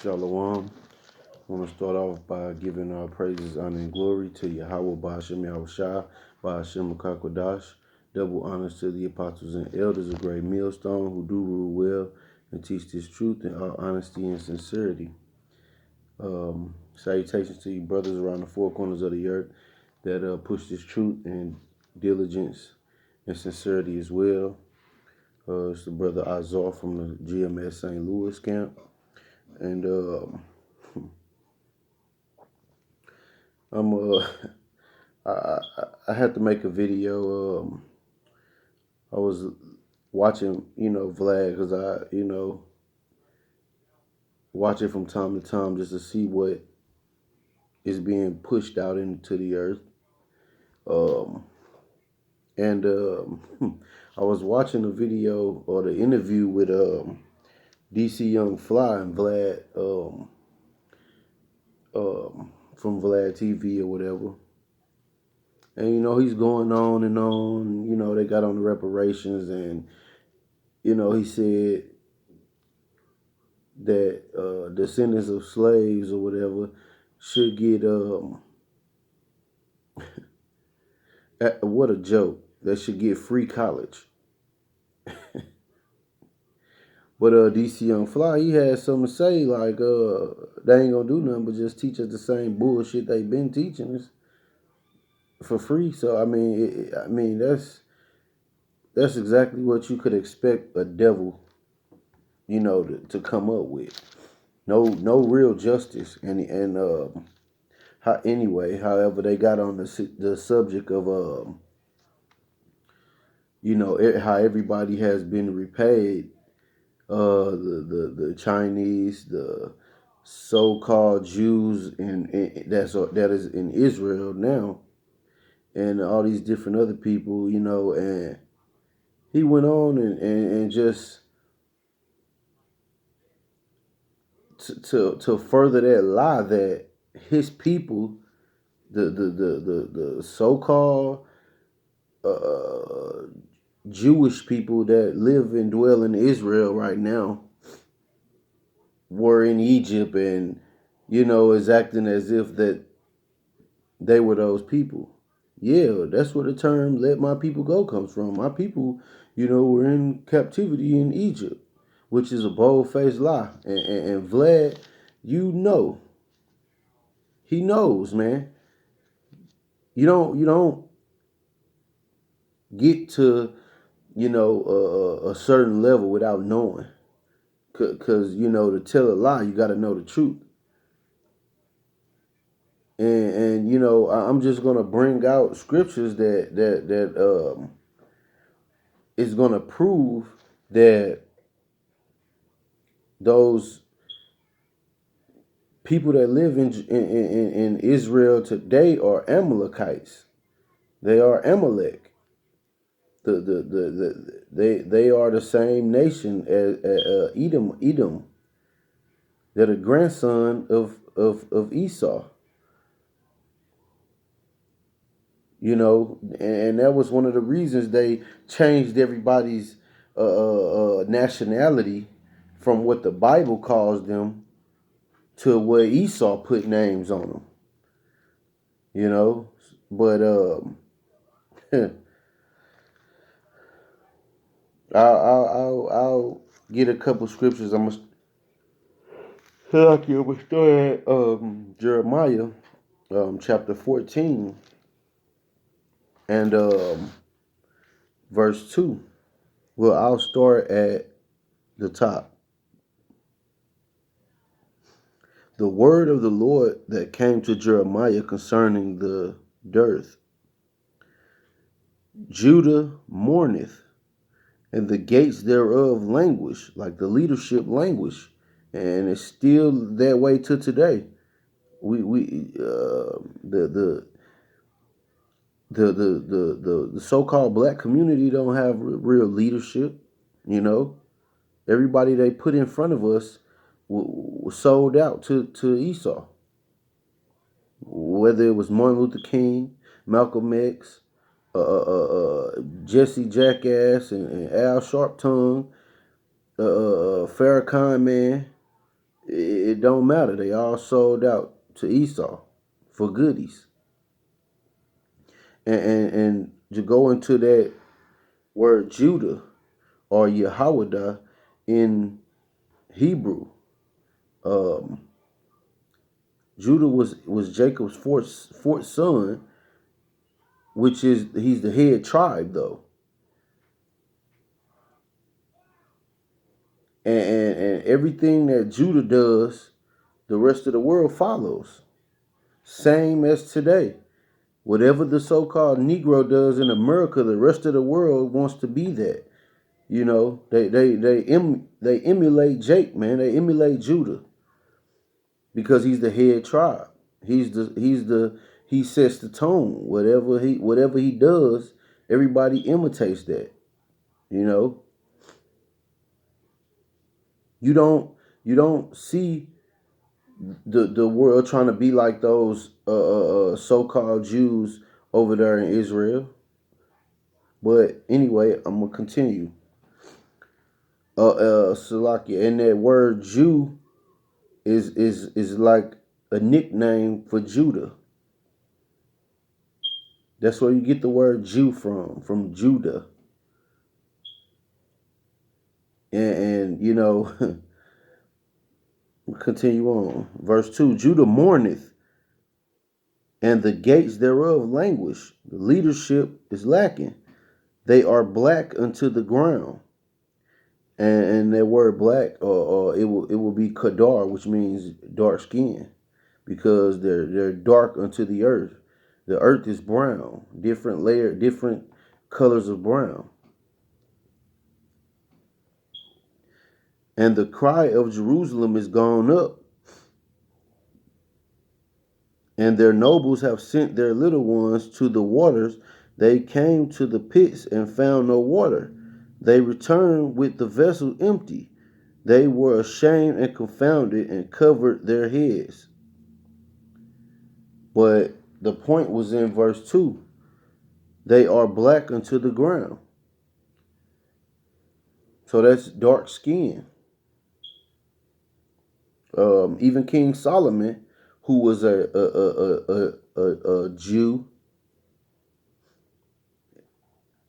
Shalom. I want to start off by giving our praises, honor, and glory to Yahweh, Ba'ashem Yahushua, Ba'ashem Makakwadash. Double honors to the apostles and elders of Great Millstone who do rule well and teach this truth in all honesty and sincerity. Salutations to you brothers around the four corners of the earth that push this truth and diligence and sincerity as well. It's the brother Azar from the GMS St. Louis camp. And I'm I had to make a video. I was watching, Vlad, because I, watch it from time to time just to see what is being pushed out into the earth. And I was watching the video or the interview with DC Young Fly and Vlad from Vlad TV or whatever. And, he's going on and on. They got on the reparations and, he said that descendants of slaves or whatever should get, what a joke, they should get free college. But DC Young Fly, he had something to say like, they ain't gonna do nothing but just teach us the same bullshit they been teaching us for free. So I mean, that's exactly what you could expect a devil, to come up with. No real justice. And however, they got on the subject of how everybody has been repaid. The Chinese, the so-called Jews, that is in Israel now, and all these different other people, and he went on and just to further that lie that his people, the so-called Jewish people that live and dwell in Israel right now, were in Egypt and, is acting as if that they were those people. Yeah, that's where the term "let my people go" comes from. My people, were in captivity in Egypt, which is a bold-faced lie. And Vlad, he knows, man. You don't get to, a certain level without knowing. Because, to tell a lie, you got to know the truth. And I'm just gonna bring out scriptures that is gonna prove that those people that live in Israel today are Amalekites. They are Amalek. They are the same nation as Edom. They're the grandson of Esau. And that was one of the reasons they changed everybody's nationality from what the Bible calls them to what Esau put names on them. But I'll get a couple scriptures. I'm gonna start at Jeremiah chapter 14 and verse 2. Well, I'll start at the top. The word of the Lord that came to Jeremiah concerning the dearth. Judah mourneth, and the gates thereof languish, like the leadership languish, and it's still that way to today. The so-called black community don't have real leadership. Everybody they put in front of us was sold out to Esau. Whether it was Martin Luther King, Malcolm X, Jesse Jackass, and Al Sharptongue, Farrakhan, man. it don't matter. They all sold out to Esau for goodies. And to go into that word Judah or Yehowadah in Hebrew, um, Judah was Jacob's fourth son, which is he's the head tribe though, and everything that Judah does, the rest of the world follows. Same as today. Whatever the so-called Negro does in America, the rest of the world wants to be that. You know, they emulate Jake, man. They emulate Judah because he's the head tribe. He sets the tone. Whatever he does, everybody imitates that. You know, you don't see the world trying to be like those so-called Jews over there in Israel. But anyway, I'm gonna continue. Salakia, and that word Jew is like a nickname for Judah. That's where you get the word Jew from Judah. And you know, continue on. Verse 2, Judah mourneth, and the gates thereof languish. The leadership is lacking. They are black unto the ground. And that word black, it will be kadar, which means dark skin, because they're dark unto the earth. The earth is brown, different colors of brown. And the cry of Jerusalem is gone up, and their nobles have sent their little ones to the waters. They came to the pits and found no water. They returned with the vessel empty. They were ashamed and confounded and covered their heads. But the point was in verse 2. They are black unto the ground. So that's dark skin. Even King Solomon, who was a Jew,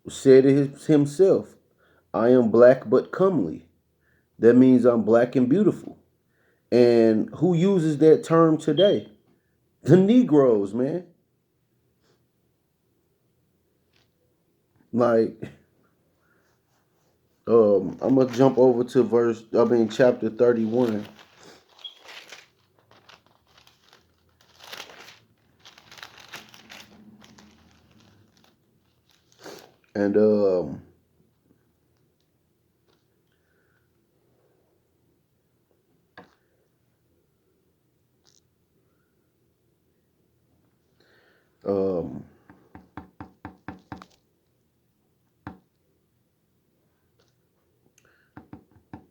said it himself, I am black but comely. That means I'm black and beautiful. And who uses that term today? The Negroes, man. Like, I'm gonna jump over to chapter 31. And um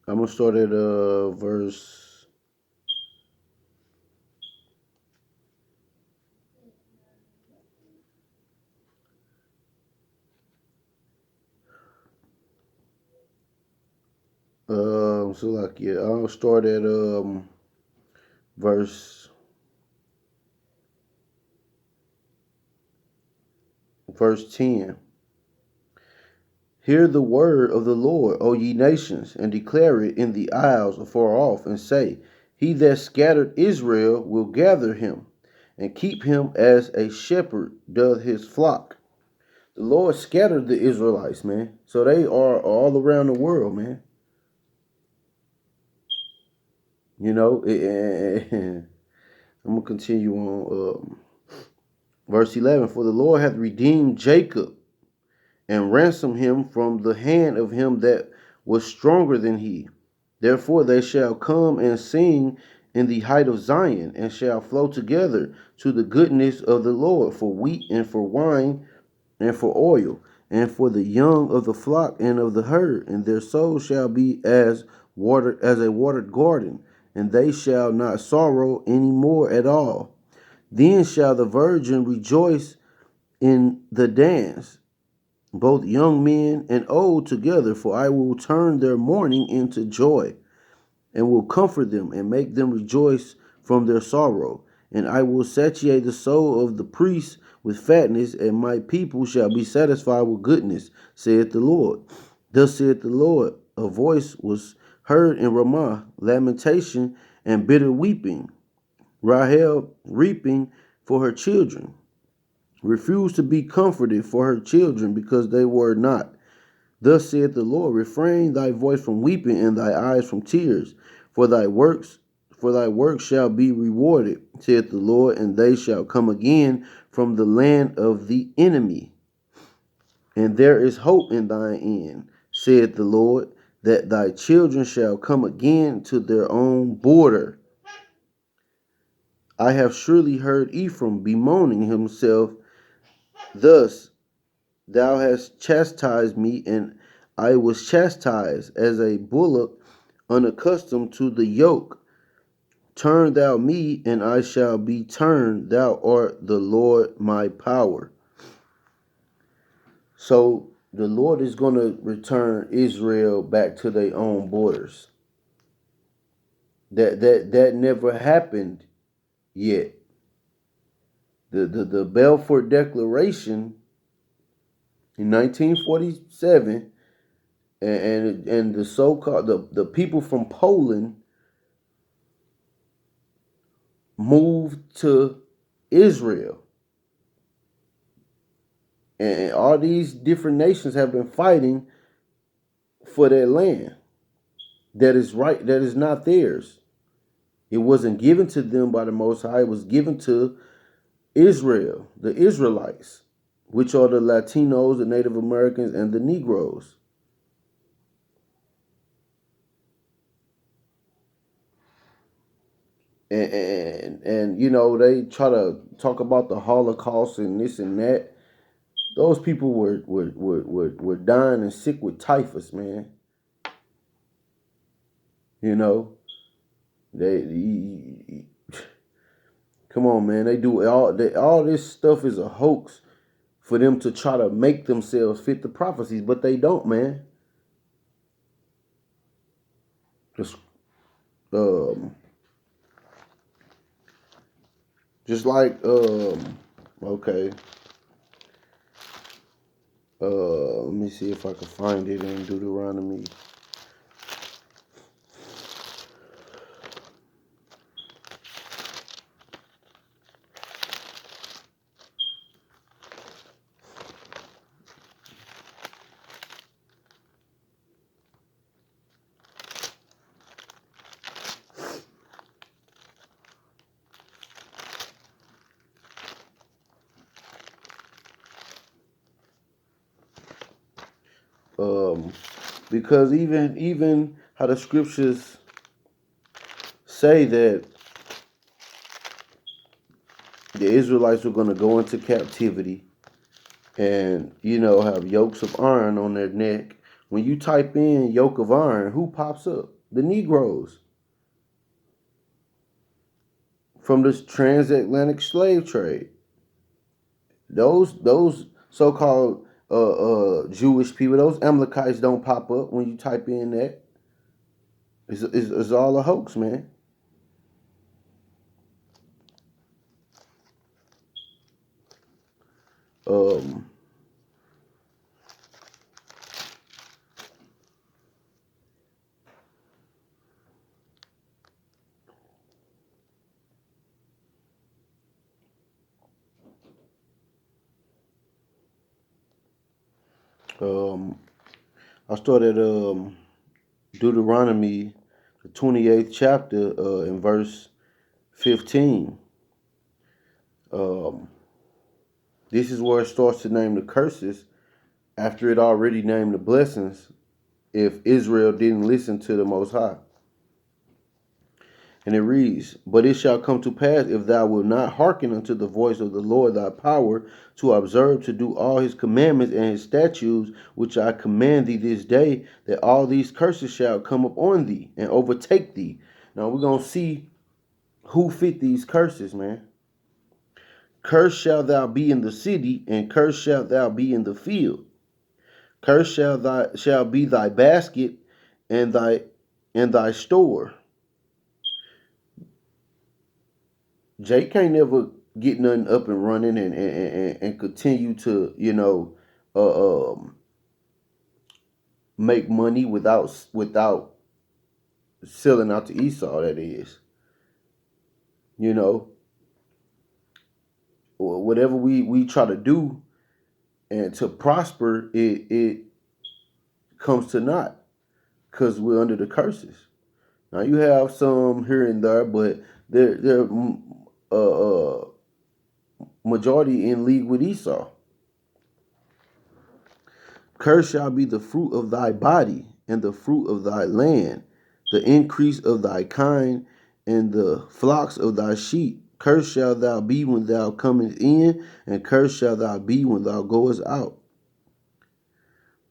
I'm gonna start at verse I'll start at verse verse 10. Hear the word of the Lord, O ye nations, and declare it in the isles afar off, and say, He that scattered Israel will gather him, and keep him as a shepherd doth his flock. The Lord scattered the Israelites, man. So they are all around the world, man. You know, I'm going to continue on. Verse 11, For the Lord hath redeemed Jacob, and ransomed him from the hand of him that was stronger than he. Therefore they shall come and sing in the height of Zion, and shall flow together to the goodness of the Lord, for wheat and for wine and for oil, and for the young of the flock and of the herd, and their soul shall be as a watered garden, and they shall not sorrow any more at all. Then shall the virgin rejoice in the dance, both young men and old together, for I will turn their mourning into joy, and will comfort them and make them rejoice from their sorrow. And I will satiate the soul of the priests with fatness, and my people shall be satisfied with goodness, saith the Lord. Thus saith the Lord, a voice was heard in Ramah, lamentation and bitter weeping, Rahel reaping for her children, refused to be comforted for her children because they were not. Thus saith the Lord, refrain thy voice from weeping and thy eyes from tears, for thy works shall be rewarded, saith the Lord, and they shall come again from the land of the enemy. And there is hope in thine end, saith the Lord, that thy children shall come again to their own border. I have surely heard Ephraim bemoaning himself thus, thou hast chastised me, and I was chastised as a bullock unaccustomed to the yoke. Turn thou me, and I shall be turned. Thou art the Lord my power. So the Lord is going to return Israel back to their own borders. That never happened yet. The Balfour Declaration in 1947, and the so-called the people from Poland moved to Israel. And all these different nations have been fighting for their land that is right, that is not theirs. It wasn't given to them by the Most High. It was given to Israel, the Israelites, which are the Latinos, the Native Americans, and the Negroes. And you know, they try to talk about the Holocaust and this and that. Those people were dying and sick with typhus, man. You know, they come on, man. They do all this stuff is a hoax for them to try to make themselves fit the prophecies, but they don't, man. Just just like okay. Let me see if I can find it in Deuteronomy. Because even how the scriptures say that the Israelites were going to go into captivity and, you know, have yokes of iron on their neck. When you type in yoke of iron, who pops up? The Negroes from this transatlantic slave trade. Those so-called Jewish people, those Amalekites don't pop up when you type in that. It's all a hoax, man. Um, um, I started Deuteronomy, the 28th chapter, in verse 15. Um, this is where it starts to name the curses after it already named the blessings if Israel didn't listen to the Most High. And it reads, but it shall come to pass, if thou wilt not hearken unto the voice of the Lord thy power, to observe to do all his commandments and his statutes, which I command thee this day, that all these curses shall come upon thee and overtake thee. Now we're going to see who fit these curses, man. Cursed shalt thou be in the city, and cursed shalt thou be in the field. Cursed shall be thy basket and thy store. Jake can't never get nothing up and running and continue to, uh, make money without selling out to Esau. That is, you know, whatever we try to do and to prosper, it comes to naught because we're under the curses. Now you have some here and there, but they're uh, majority in league with Esau. Cursed shall be the fruit of thy body, and the fruit of thy land, the increase of thy kind, and the flocks of thy sheep. Cursed shall thou be when thou comest in, and cursed shall thou be when thou goest out.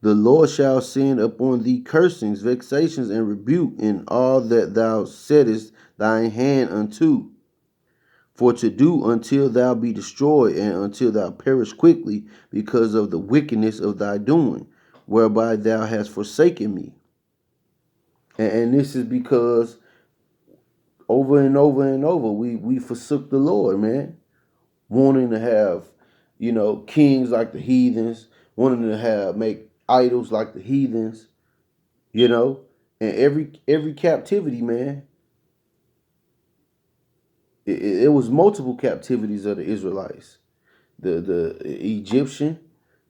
The Lord shall send upon thee cursings, vexations, and rebuke in all that thou settest thine hand unto, for to do until thou be destroyed, and until thou perish quickly, because of the wickedness of thy doing, whereby thou hast forsaken me. And this is because over and over and over we forsook the Lord, man. Wanting to have, kings like the heathens, wanting to make idols like the heathens, you know. And every captivity, man, it was multiple captivities of the Israelites. The Egyptian,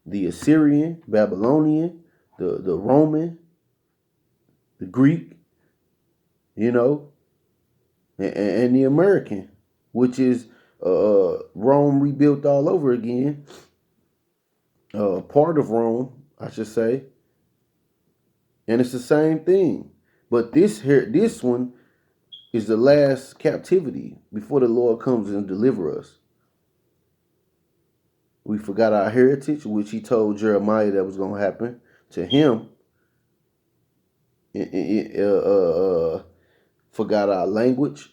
the Assyrian, Babylonian, the Roman, the Greek, you know, and the American, which is Rome rebuilt all over again. Part of Rome, I should say, and it's the same thing. But this one is the last captivity before the Lord comes and deliver us. We forgot our heritage, which He told Jeremiah that was going to happen to him. Forgot our language,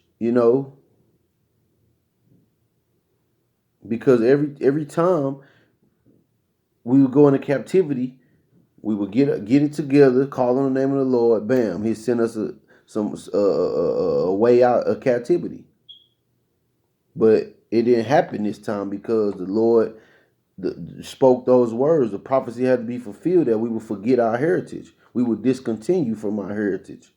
because every time we would go into captivity, we would get it together, call on the name of the Lord. Bam, He sent us a way out of captivity. But it didn't happen this time because the Lord spoke those words. The prophecy had to be fulfilled that we would forget our heritage. We would discontinue from our heritage.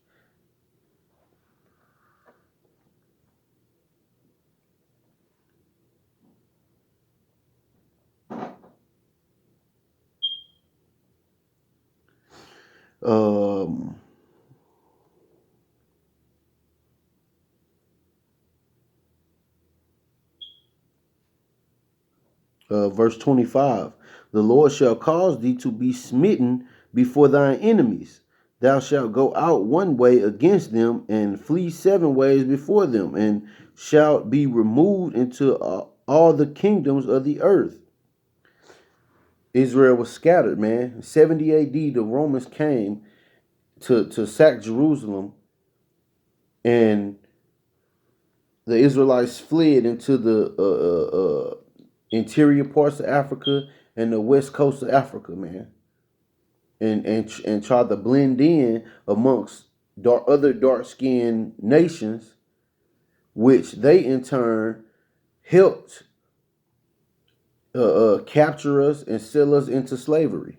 Um, verse 25. The Lord shall cause thee to be smitten before thine enemies. Thou shalt go out one way against them, and flee 7 ways before them, and shalt be removed into all the kingdoms of the earth. Israel was scattered, man. 70 AD, the Romans came to sack Jerusalem, and the Israelites fled into the interior parts of Africa and the west coast of Africa, man, and tried to blend in amongst other dark skinned nations, which they in turn helped capture us and sell us into slavery.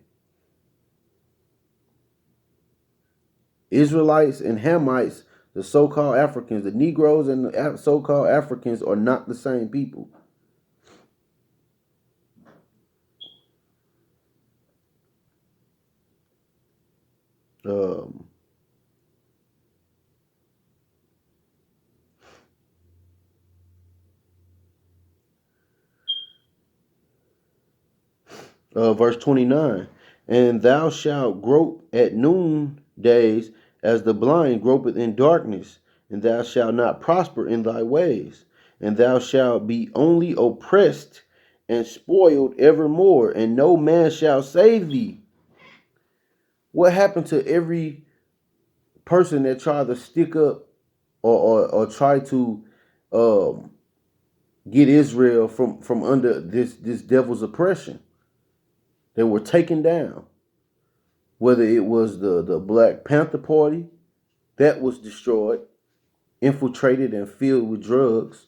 Israelites and Hamites, the so-called Africans, the Negroes and the so-called Africans are not the same people. Um, verse 29, and thou shalt grope at noon days as the blind gropeth in darkness, and thou shalt not prosper in thy ways, and thou shalt be only oppressed and spoiled evermore, and no man shall save thee. What happened to every person that tried to stick up or try to um, get Israel from under this devil's oppression? They were taken down. Whether it was the Black Panther Party that was destroyed, infiltrated, and filled with drugs,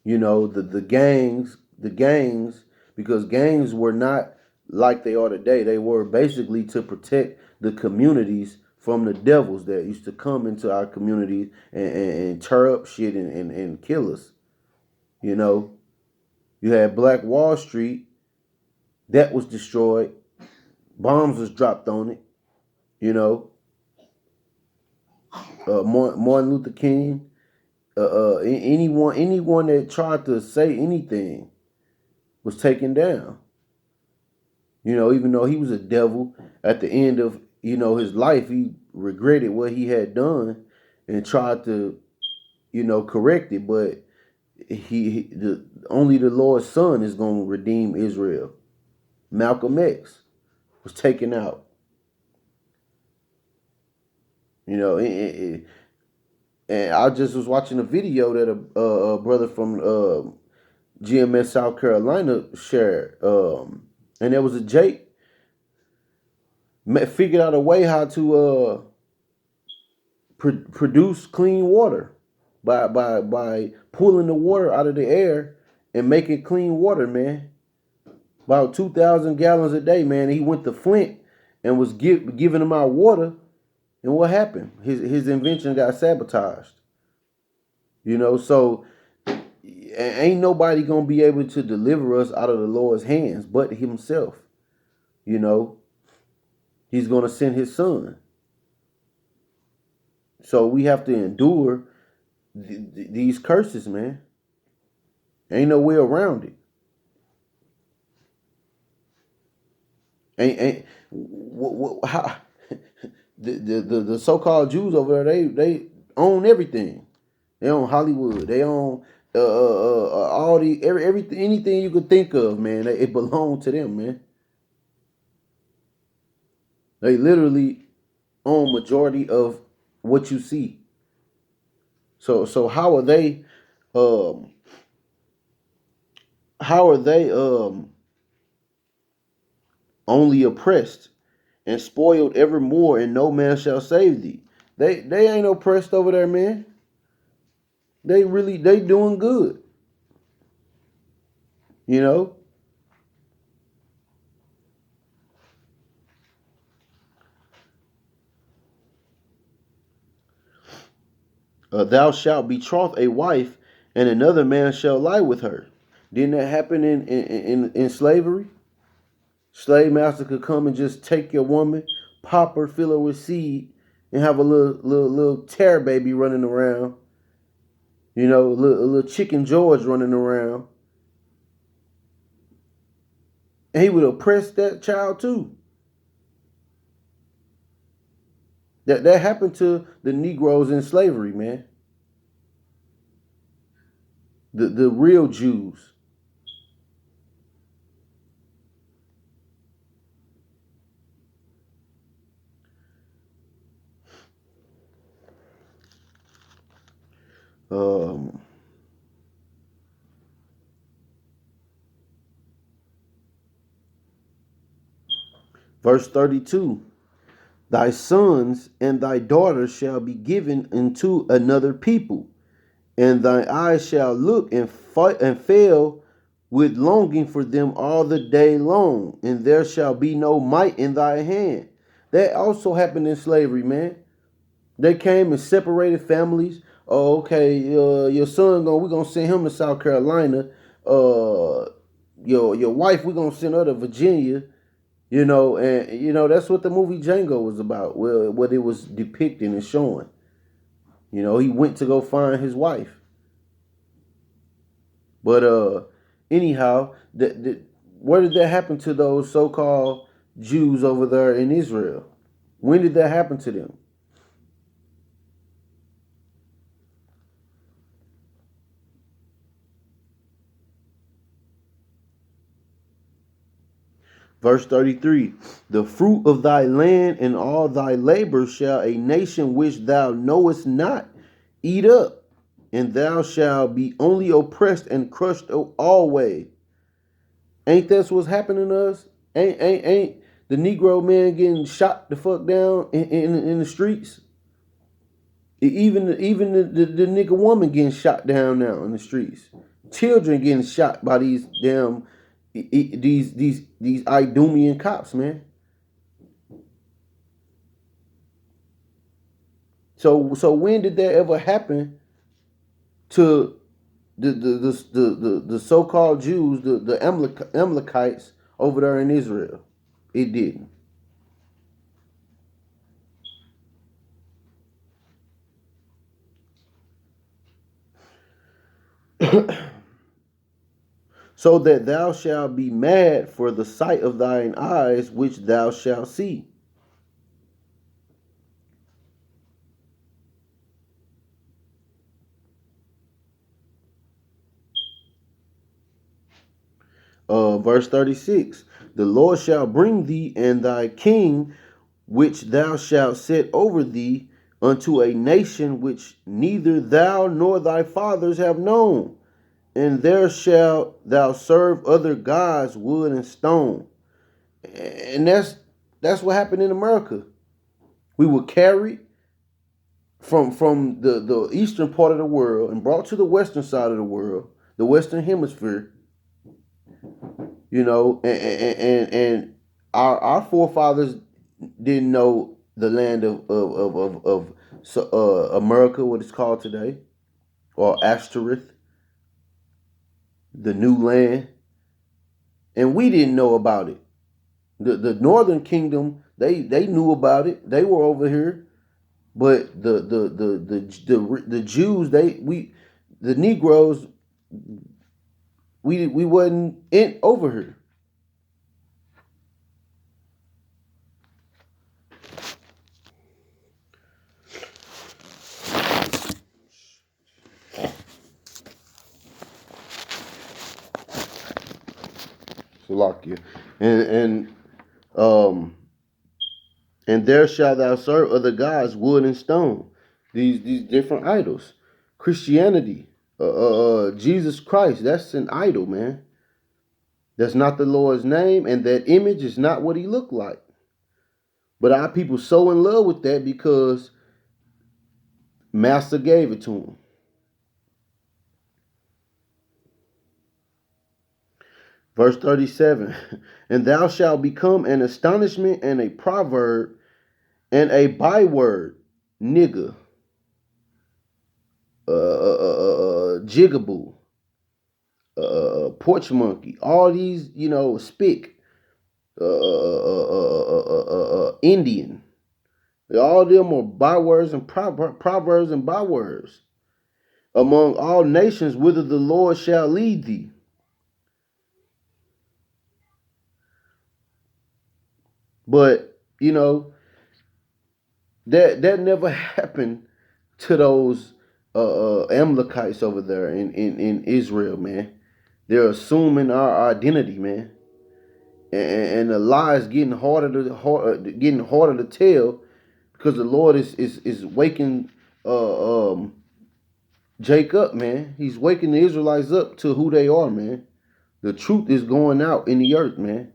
You know, the gangs, because gangs were not like they are today. They were basically to protect the communities from the devils that used to come into our communities and tear up shit and kill us. You know, you had Black Wall Street that was destroyed. Bombs was dropped on it. You know, Martin Luther King. Anyone that tried to say anything was taken down. You know, even though he was a devil, at the end of his life, he regretted what he had done and tried to correct it. But only the Lord's Son is going to redeem Israel. Malcolm X was taken out. You know, and I just was watching a video that a brother from GMS South Carolina shared, and there was a Jake figured out a way how to produce clean water by pulling the water out of the air and making clean water, man. About 2,000 gallons a day, man. He went to Flint and was giving them out water, and what happened? His invention got sabotaged. You know, so ain't nobody gonna be able to deliver us out of the Lord's hands but Himself. You know, He's gonna send His Son. So we have to endure these curses, man. Ain't no way around it. Ain't how the so-called Jews over there, they own everything. They own Hollywood. They own all the everything, anything you could think of, man. It belonged to them, man. They literally own majority of what you see. So um how are they only oppressed and spoiled evermore, and no man shall save thee? They ain't oppressed over there, man. They doing good, you know. Thou shalt betroth a wife, and another man shall lie with her. Didn't that happen in slavery? Slave master could come and just take your woman, pop her, fill her with seed, and have a little terror baby running around. You know, a little chicken George running around, and he would oppress that child too. That happened to the Negroes in slavery, man. The real Jews. Um, verse 32. Thy sons and thy daughters shall be given into another people, and thy eyes shall look and fight and fail with longing for them all the day long, and there shall be no might in thy hand. That also happened in slavery, man. They came and separated families. Oh, okay, your son we're gonna send him to South Carolina. Uh, your wife we're gonna send her to Virginia. You know, and that's what the movie Django was about. Well, what it was depicting and showing. You know, he went to go find his wife. But anyhow, where did that happen to those so-called Jews over there in Israel? When did that happen to them? Verse 33. The fruit of thy land and all thy labor shall a nation which thou knowest not eat up, and thou shalt be only oppressed and crushed always. Ain't that what's happening to us? Ain't the Negro man getting shot the fuck down in the streets? Even the nigga woman getting shot down now in the streets. children getting shot by these damn these Idumean cops, man. So when did that ever happen to the so called Jews, the Amalekites over there in Israel? It didn't. So that thou shalt be mad for the sight of thine eyes, which thou shalt see. Verse 36. The Lord shall bring thee and thy king, which thou shalt set over thee, unto a nation which neither thou nor thy fathers have known, and there shalt thou serve other gods, wood and stone. And that's what happened in America. We were carried from the eastern part of the world and brought to the western side of the world, the western hemisphere. You know, and our forefathers didn't know the land of America, what it's called today, or Ashtoreth, the new land, and we didn't know about it. The Northern Kingdom, they knew about it. They were over here, but the Jews, the Negroes, we wasn't in over here. Salakia. And um and there shalt thou serve other gods, wood and stone. These different idols. Christianity, Jesus Christ, that's an idol, man. That's not the Lord's name, and that image is not what he looked like. But our people so in love with that because Master gave it to them. Verse 37. And thou shalt become an astonishment and a proverb and a byword, nigger, jigaboo, porch monkey, all these, spick, Indian. All of them are bywords and proverbs and bywords among all nations, whither the Lord shall lead thee. But that never happened to those Amalekites over there in Israel, man. They're assuming our identity, man, and the lie is getting harder to tell because the Lord is waking Jacob, man. He's waking the Israelites up to who they are, man. The truth is going out in the earth, man.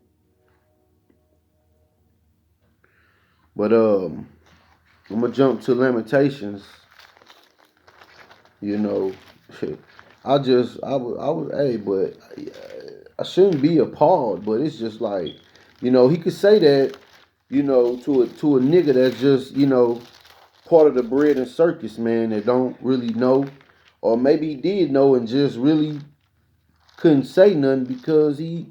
But I'm gonna jump to Lamentations. You know, hey, but I shouldn't be appalled. But it's just like, he could say that, to a nigga that's just, part of the bread and circus, man, that don't really know, or maybe he did know and just really couldn't say nothing because he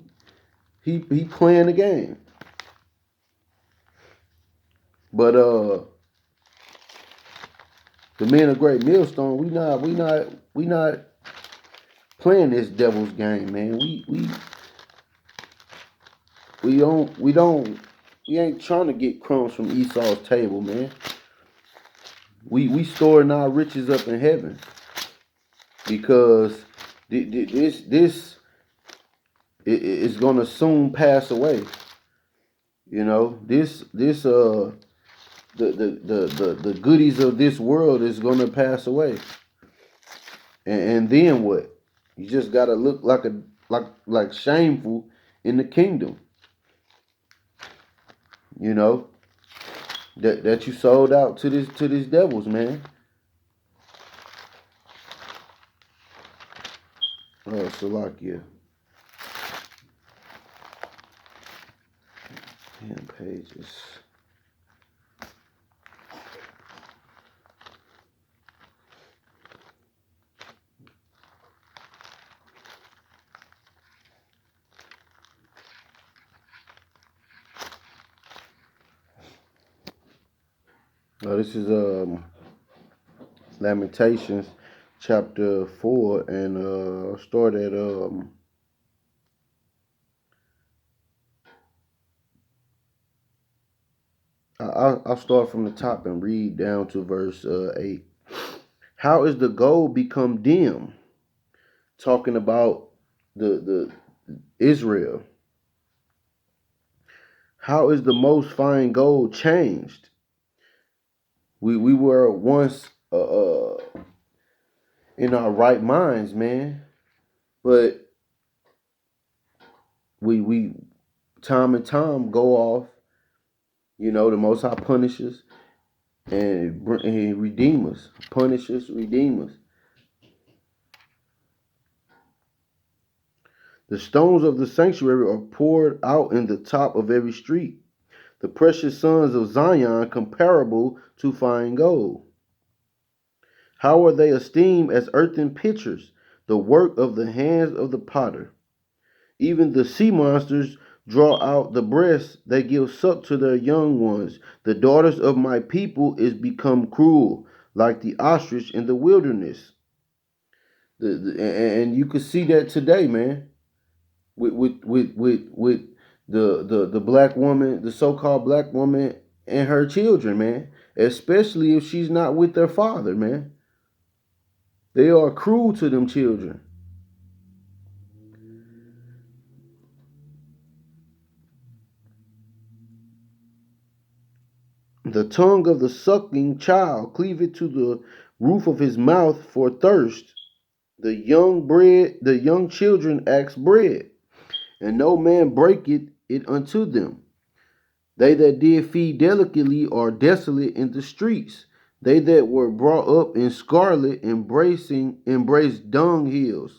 playing the game. But the men of Great Millstone, we not playing this devil's game, man. We ain't trying to get crumbs from Esau's table, man. We storing our riches up in heaven because this is gonna soon pass away. This the goodies of this world is gonna pass away, and then what? You just gotta look like shameful in the kingdom. You know that you sold out to these devils, man. Salakia. 10 pages. This is Lamentations chapter 4, and start at I'll start from the top and read down to verse 8. How is the gold become dim? Talking about the Israel. How is the most fine gold changed? We were once in our right minds, man, but we time and time go off. You know, the Most High punishes and redeem us, punish us, redeem us. The stones of the sanctuary are poured out in the top of every street. The precious sons of Zion comparable to fine gold. How are they esteemed as earthen pitchers, the work of the hands of the potter? Even the sea monsters draw out the breasts, they give suck to their young ones. The daughters of my people is become cruel, like the ostrich in the wilderness. And you can see that today, man, with the black woman, the so-called black woman and her children, man. Especially if she's not with their father, man. They are cruel to them children. The tongue of the sucking child cleaveth to the roof of his mouth for thirst. The young children ask bread, and no man breaketh it unto them. They that did feed delicately are desolate in the streets. They that were brought up in scarlet embrace dunghills.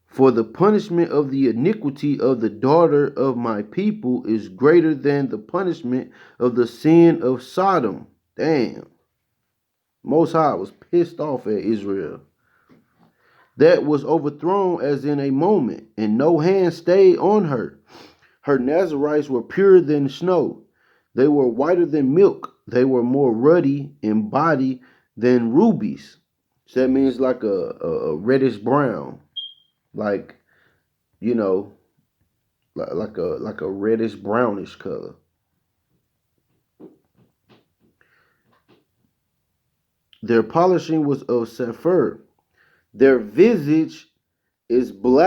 For the punishment of the iniquity of the daughter of my people is greater than the punishment of the sin of Sodom. Damn. Most High was pissed off at Israel. That was overthrown as in a moment, and no hand stayed on her. Her Nazarites were purer than snow. They were whiter than milk. They were more ruddy in body than rubies. So that means like a reddish brown, like, you know, like a reddish brownish color. Their polishing was of sapphire. Their visage is black